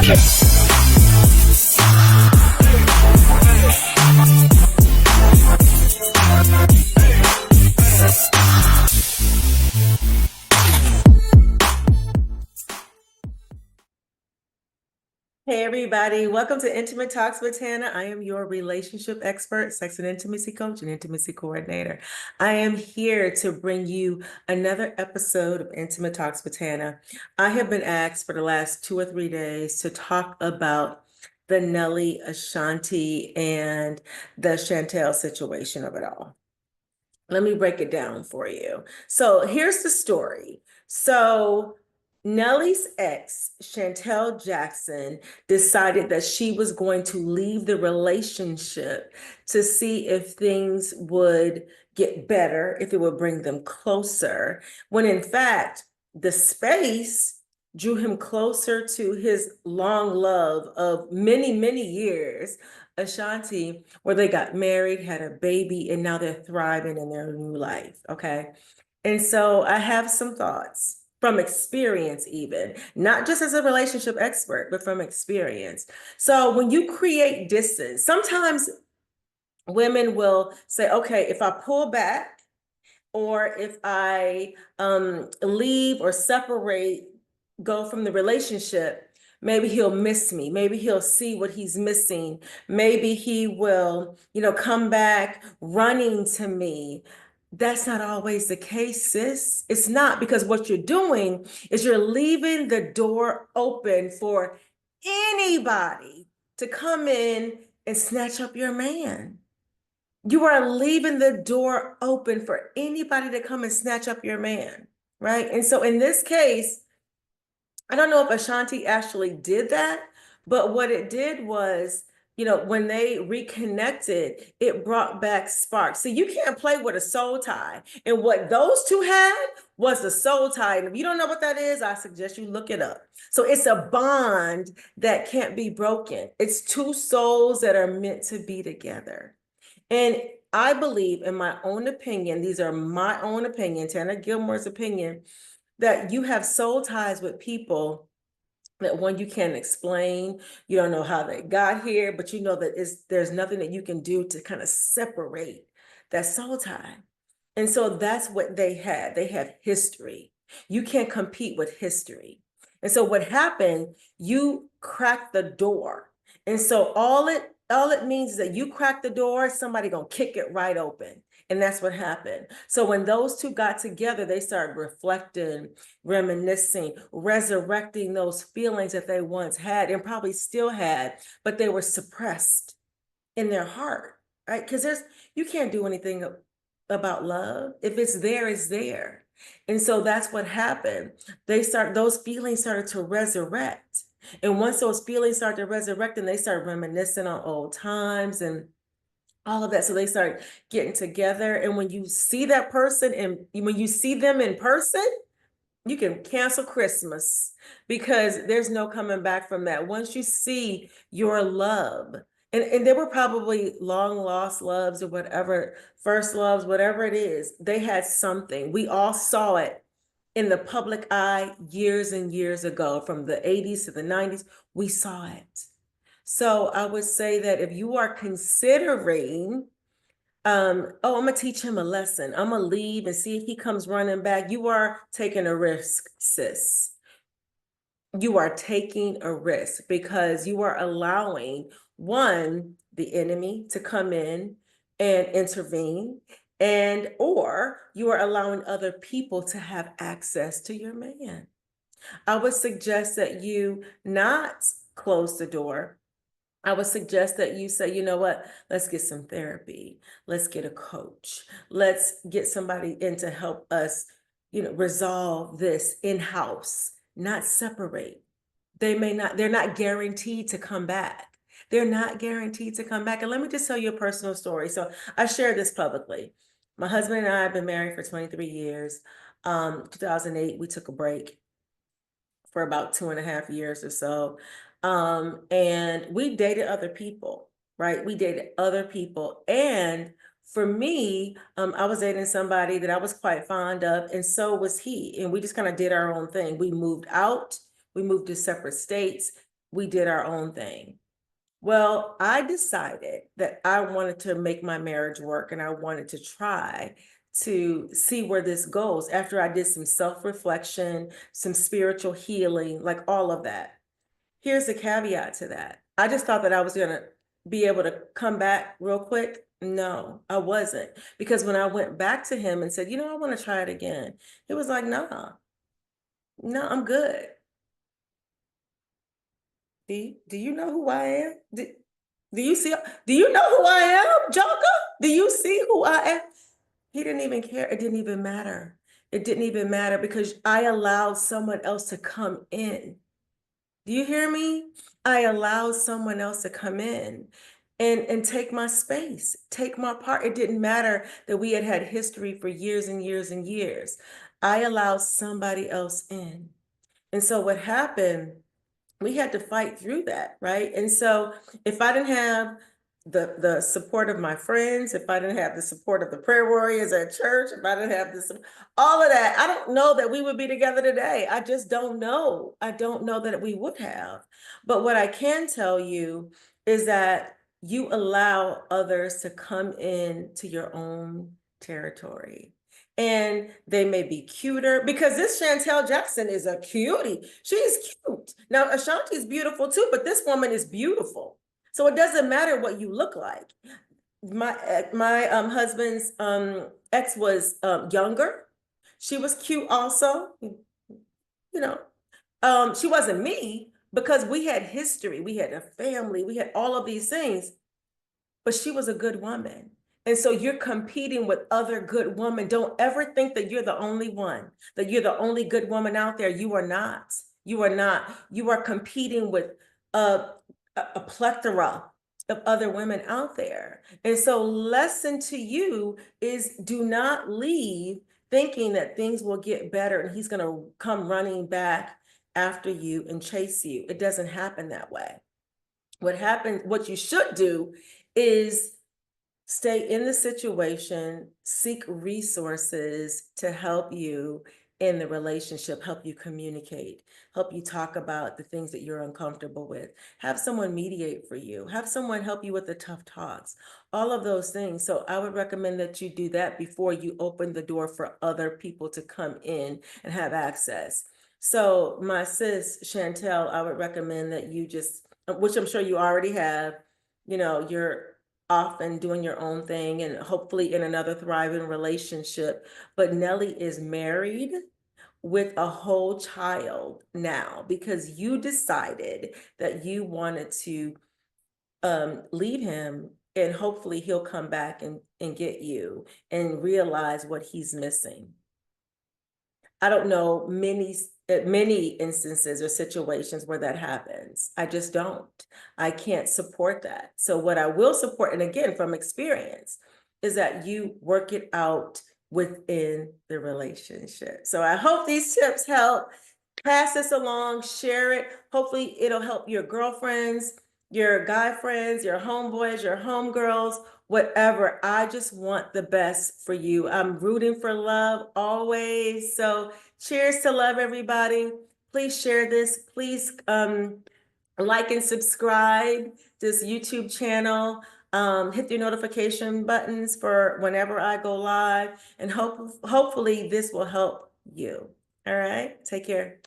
Hey everybody, welcome to Intimate Talks with Tana. I am your relationship expert, sex and intimacy coach, and intimacy coordinator. I am here to bring you another episode of Intimate Talks with Tana. I have been asked for the last 2 or 3 days to talk about the Nelly, Ashanti, and the Shauntel situation of it all. Let me break it down for you. So here's the story. So Nelly's ex, Shauntel Jackson, decided that she was going to leave the relationship to see if things would get better, if it would bring them closer, when in fact, the space drew him closer to his long love of many, many years, Ashanti, where they got married, had a baby, and now they're thriving in their new life. Okay. And so I have some thoughts from experience, even not just as a relationship expert, but from experience. So when you create distance, sometimes women will say, okay, if I pull back or if I leave or separate, go from the relationship, maybe he'll miss me. Maybe he'll see what he's missing. Maybe he will, come back running to me. That's not always the case, sis. It's not, because what you're doing is you're leaving the door open for anybody to come in and snatch up your man. You are leaving the door open for anybody to come and snatch up your man, right? And so in this case, I don't know if Ashanti actually did that, but what it did was, when they reconnected, it brought back sparks. So you can't play with a soul tie. And what those two had was a soul tie. And if you don't know what that is, I suggest you look it up. So it's a bond that can't be broken. It's two souls that are meant to be together. And I believe, in my own opinion, these are my own opinion, Tana Gilmore's opinion, that you have soul ties with people that, one, you can't explain. You don't know how they got here, but you know that there's nothing that you can do to kind of separate that soul tie. And so that's what they had. They have history. You can't compete with history. And so what happened, you cracked the door. And so all it means is that you crack the door, somebody gonna kick it right open. And that's what happened. So when those two got together, they started reflecting, reminiscing, resurrecting those feelings that they once had and probably still had, but they were suppressed in their heart, right? Because you can't do anything about love. If it's there, it's there. And so that's what happened. Those feelings started to resurrect. And once those feelings started to resurrect, and they started reminiscing on old times and all of that. So they start getting together. And when you see that person and when you see them in person, you can cancel Christmas, because there's no coming back from that. Once you see your love, and there were probably long lost loves or whatever, first loves, whatever it is, they had something. We all saw it in the public eye years and years ago, from the 80s to the 90s, we saw it. So I would say that if you are considering, I'm gonna teach him a lesson, I'm gonna leave and see if he comes running back, you are taking a risk, sis. You are taking a risk, because you are allowing, one, the enemy to come in and intervene, and or you are allowing other people to have access to your man. I would suggest that you not close the door. I would suggest that you say, you know what, let's get some therapy. Let's get a coach. Let's get somebody in to help us, resolve this in-house, not separate. They're not guaranteed to come back. They're not guaranteed to come back. And let me just tell you a personal story. So I share this publicly. My husband and I have been married for 23 years. 2008, we took a break for about 2.5 years or so. And we dated other people, right? We dated other people. And for me, I was dating somebody that I was quite fond of, and so was he. And we just kind of did our own thing. We moved out, we moved to separate states. we did our own thing. Well, I decided that I wanted to make my marriage work and I wanted to try to see where this goes after I did some self-reflection, some spiritual healing, like all of that. Here's the caveat to that. I just thought that I was going to be able to come back real quick. No, I wasn't. Because when I went back to him and said, I want to try it again, he was like, nah, no, I'm good. Do you know who I am? Do you see? Do you know who I am, Joker? Do you see who I am? He didn't even care. It didn't even matter. It didn't even matter because I allowed someone else to come in. Do you hear me? I allowed someone else to come in and take my space, take my part. It didn't matter that we had had history for years and years and years. I allowed somebody else in. And so what happened, we had to fight through that, right? And so if I didn't have the support of my friends, if I didn't have the support of the prayer warriors at church, if I didn't have this, all of that, I don't know that we would be together today. I just don't know. I don't know that we would have. But what I can tell you is that you allow others to come in to your own territory. And they may be cuter because this Chantel Jackson is a cutie. She's cute. Now, Ashanti's beautiful too, but this woman is beautiful. So it doesn't matter what you look like. My husband's ex was younger. She was cute also. You know, she wasn't me because we had history, we had a family, we had all of these things, but she was a good woman. And so you're competing with other good women. Don't ever think that you're the only one, that you're the only good woman out there. You are not. You are not. You are competing with a plethora of other women out there. And so lesson to you is do not leave thinking that things will get better and he's going to come running back after you and chase you. It doesn't happen that way. What you should do is stay in the situation, seek resources to help you in the relationship, help you communicate, help you talk about the things that you're uncomfortable with. Have someone mediate for you, have someone help you with the tough talks, all of those things. So I would recommend that you do that before you open the door for other people to come in and have access. So my sis, Chantel, I would recommend that you just, which I'm sure you already have, you're off and doing your own thing and hopefully in another thriving relationship. But Nelly is married with a whole child now because you decided that you wanted to leave him and hopefully he'll come back and get you and realize what he's missing. I don't know many instances or situations where that happens. I just don't. I can't support that. So what I will support, and again, from experience, is that you work it out within the relationship. So I hope these tips help. Pass this along, share it. Hopefully it'll help your girlfriends, your guy friends, your homeboys, your homegirls, whatever. I just want the best for you. I'm rooting for love always. So cheers to love, everybody. Please share this. Please like and subscribe to this YouTube channel. Hit the notification buttons for whenever I go live. And hopefully this will help you. All right. Take care.